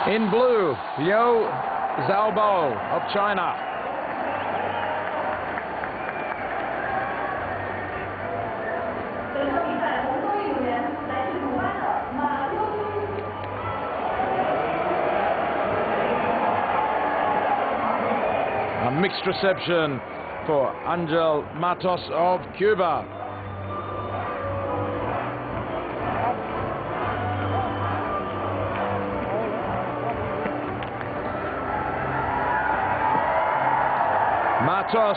In blue, Liu Xiaobo of China. A mixed reception for Angel Matos of Cuba. Matos,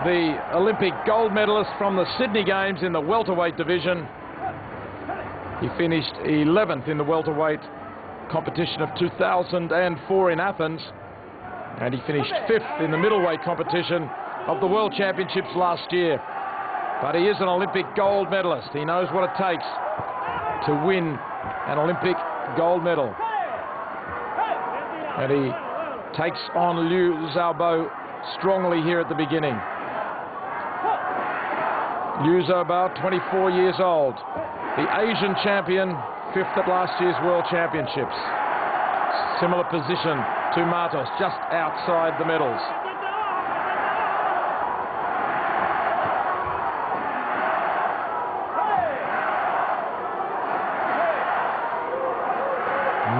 the Olympic gold medalist from the Sydney Games in the welterweight division. He finished 11th in the welterweight competition of 2004 in Athens, and he finished 5th in the middleweight competition of the World Championships last year. But he is an Olympic gold medalist. He knows what it takes to win an Olympic gold medal. And he takes on Liu Xiaobo strongly here at the beginning. Liu Xiaobo, 24 years old, the Asian champion, 5th at last year's World Championships. Similar position to Matos, just outside the medals.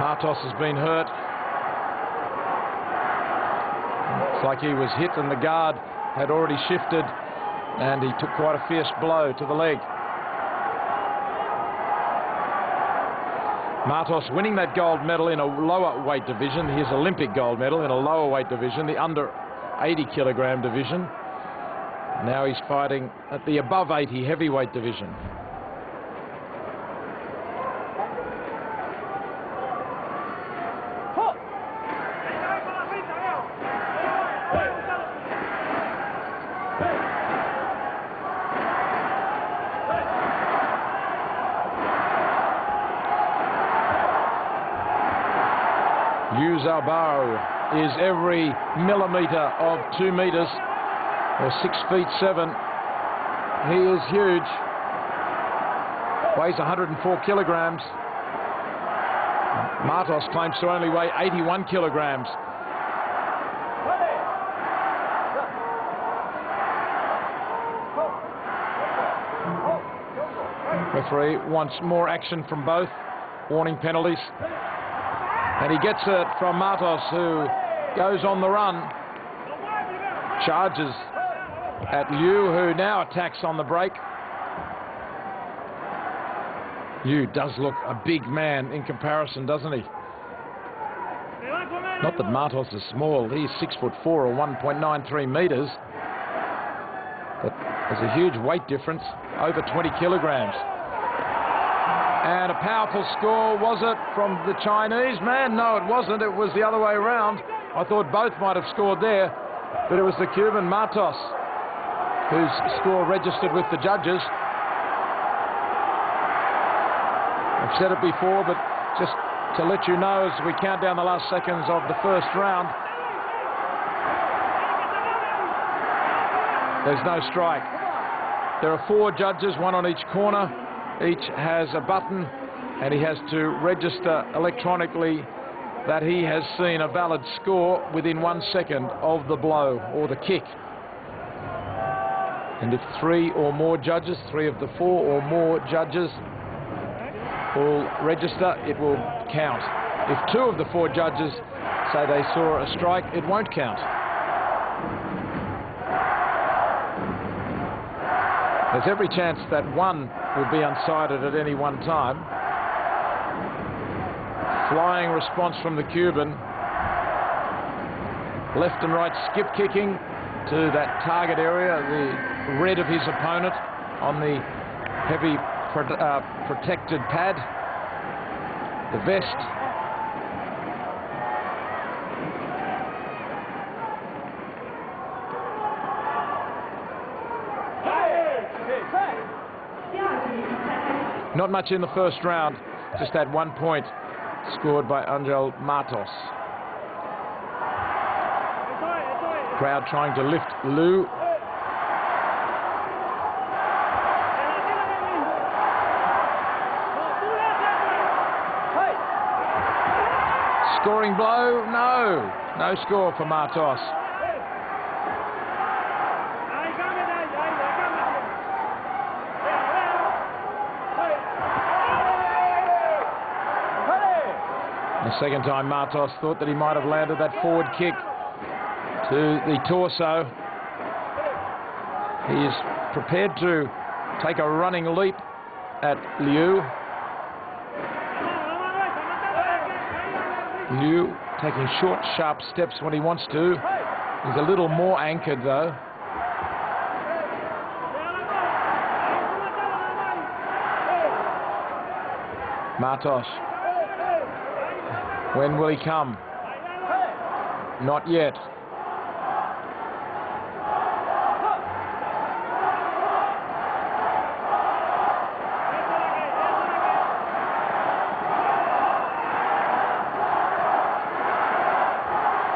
Matos has been hurt. It's like he was hit and the guard had already shifted, and he took quite a fierce blow to the leg. Matos winning that gold medal in a lower weight division, his Olympic gold medal in a lower weight division, the under 80 kilogram division. Now he's fighting at the above 80 heavyweight division. Liu Xiaobo is every millimetre of 2 metres, or 6'7". He is huge. Weighs 104 kilograms. Matos claims to only weigh 81 kilograms. Referee wants more action from both. Warning penalties. And he gets it from Matos, who goes on the run. Charges at Liu, who now attacks on the break. Liu does look a big man in comparison, doesn't he? Not that Matos is small. He's 6'4" or 1.93 metres. But there's a huge weight difference, over 20 kilograms. And a powerful score, was it, from the Chinese man? No, it wasn't. It was the other way around. I thought both might have scored there, but it was the Cuban Matos whose score registered with the judges. I've said it before, but just to let you know as we count down the last seconds of the first round, there's no strike. There are 4 judges, 1 on each corner. Each has a button, and he has to register electronically that he has seen a valid score within 1 second of the blow or the kick. And if 3 or more judges, 3 of the 4 or more judges will register, it will count. If 2 of the 4 judges say they saw a strike, it won't count. There's every chance that 1 will be unsighted at any one time. Flying response from the Cuban. Left and right skip kicking to that target area, the red of his opponent on the heavy protected pad, the vest. Not much in the first round, just that 1 point scored by Angel Matos. Crowd trying to lift Liu. Scoring blow? No. No score for Martos. The second time Martos thought that he might have landed that forward kick to the torso. He is prepared to take a running leap at Liu. Liu taking short, sharp steps when he wants to. He's a little more anchored, though. Martos. When will he come? Not yet.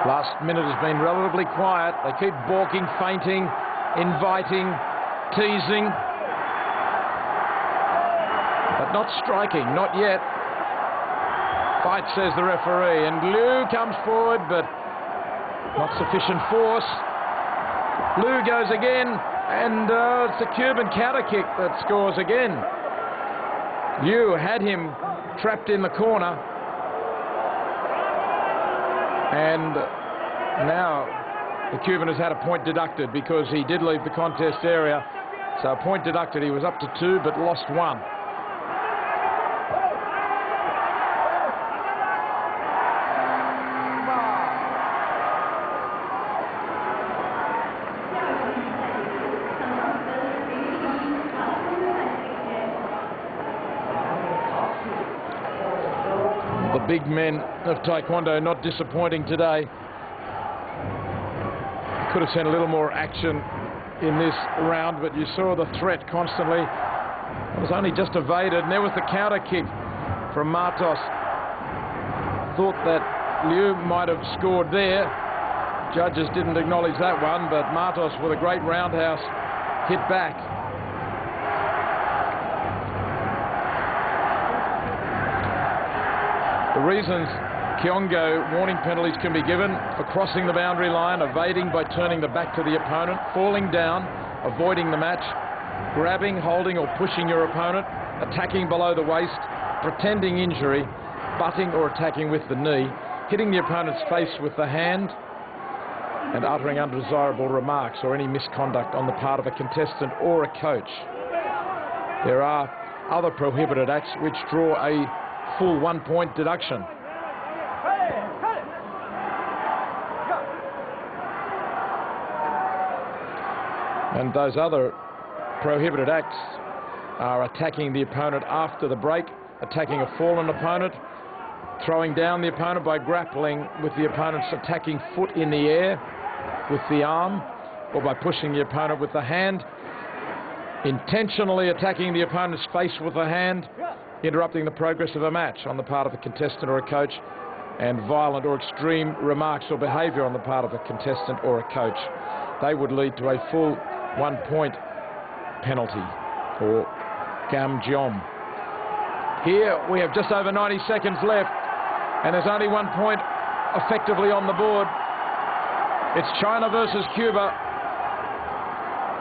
Last minute has been relatively quiet. They keep balking, feinting, inviting, teasing, but not striking, not yet. Fight, says the referee, and Liu comes forward, but not sufficient force. Liu goes again, and it's a Cuban counter kick that scores again. Liu had him trapped in the corner, and now the Cuban has had a point deducted because he did leave the contest area. So a point deducted. He was up to 2 but lost 1. The big men of Taekwondo not disappointing today. Could have seen a little more action in this round, but you saw the threat constantly. It was only just evaded, and there was the counter kick from Martos. Thought that Liu might have scored there. Judges didn't acknowledge that one, but Martos with a great roundhouse hit back. The reasons Kiongo warning penalties can be given for crossing the boundary line, evading by turning the back to the opponent, falling down, avoiding the match, grabbing, holding or pushing your opponent, attacking below the waist, pretending injury, butting or attacking with the knee, hitting the opponent's face with the hand, and uttering undesirable remarks or any misconduct on the part of a contestant or a coach. There are other prohibited acts which draw a full 1 point deduction. And those other prohibited acts are attacking the opponent after the break, attacking a fallen opponent, throwing down the opponent by grappling with the opponent's attacking foot in the air with the arm, or by pushing the opponent with the hand, intentionally attacking the opponent's face with the hand, interrupting the progress of a match on the part of a contestant or a coach, and violent or extreme remarks or behaviour on the part of a contestant or a coach. They would lead to a full 1 point penalty for Gam Jiom. Here we have just over 90 seconds left, and there's only 1 point effectively on the board. It's China versus Cuba.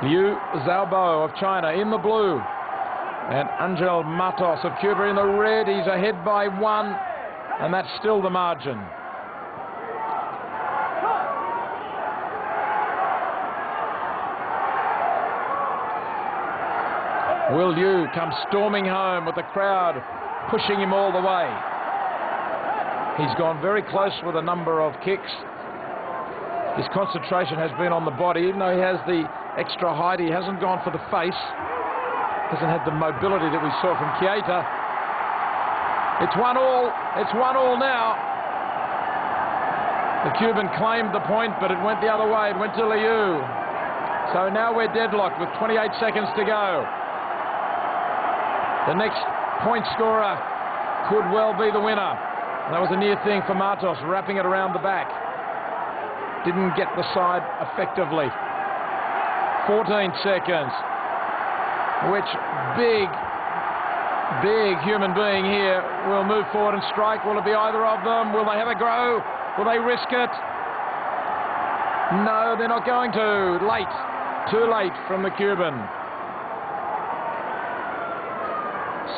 Liu Xiaobo of China in the blue, and Angel Martos of Cuba in the red. He's ahead by 1, and that's still the margin. Will Liu come storming home with the crowd pushing him all the way. He's gone very close with a number of kicks. His concentration has been on the body. Even though he has the extra height, he hasn't gone for the face. Hasn't had the mobility that we saw from Keita. It's 1-1. It's 1-1 now. The Cuban claimed the point, but it went the other way. It went to Liu. So now we're deadlocked with 28 seconds to go. The next point scorer could well be the winner. And that was a near thing for Martos, wrapping it around the back. Didn't get the side effectively. 14 seconds. Which big big human being here will move forward and strike. Will it be either of them? Will they have a go? Will they risk it? No, they're not going to. Late. Too late from the Cuban.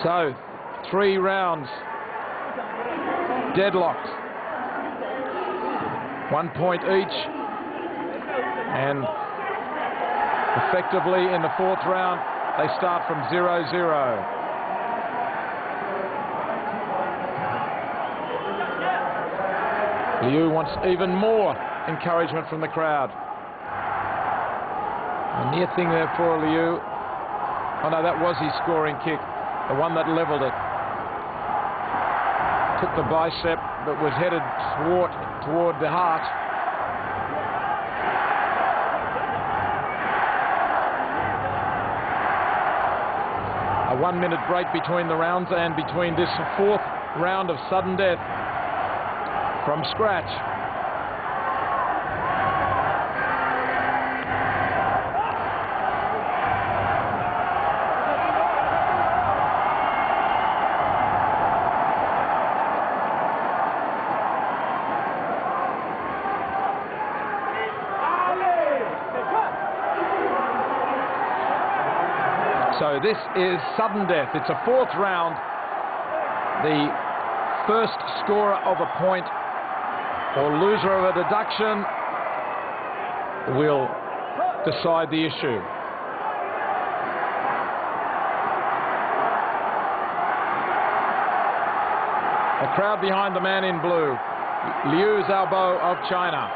So, 3 rounds. Deadlocked. 1 point each. And effectively in the 4th round, they start from 0-0. Liu wants even more encouragement from the crowd. A near thing there for Liu. Oh no, that was his scoring kick, the one that levelled it. Took the bicep, but was headed toward the heart. A 1-minute break between the rounds and between this 4th round of sudden death from scratch. So this is sudden death. It's a 4th round. The first scorer of a point or loser of a deduction will decide the issue. The crowd behind the man in blue. Liu Xiaobo of China.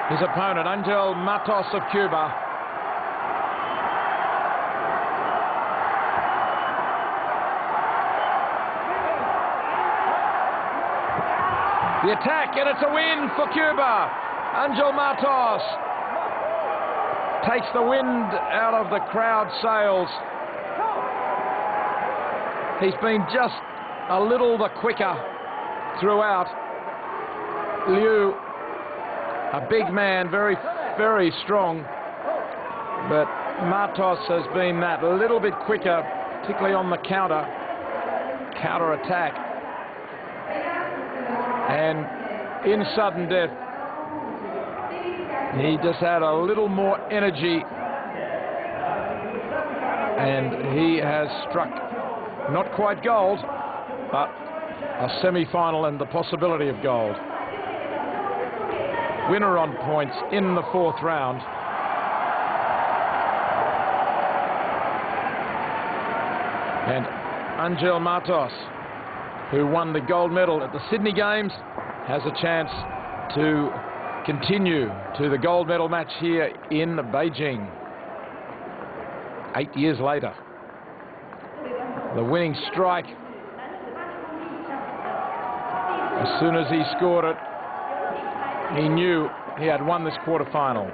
His opponent, Angel Matos of Cuba. The attack, and it's a win for Cuba. Angel Matos takes the wind out of the crowd sails. He's been just a little the quicker throughout. Liu, a big man, very, very strong, but Matos has been that little bit quicker, particularly on the counter attack. And in sudden death, he just had a little more energy, and he has struck not quite gold, but a semi-final and the possibility of gold. Winner on points in the 4th round. And Angel Matos, who won the gold medal at the Sydney Games, has a chance to continue to the gold medal match here in Beijing 8 years later. The winning strike, as soon as he scored it, he knew he had won this quarterfinal.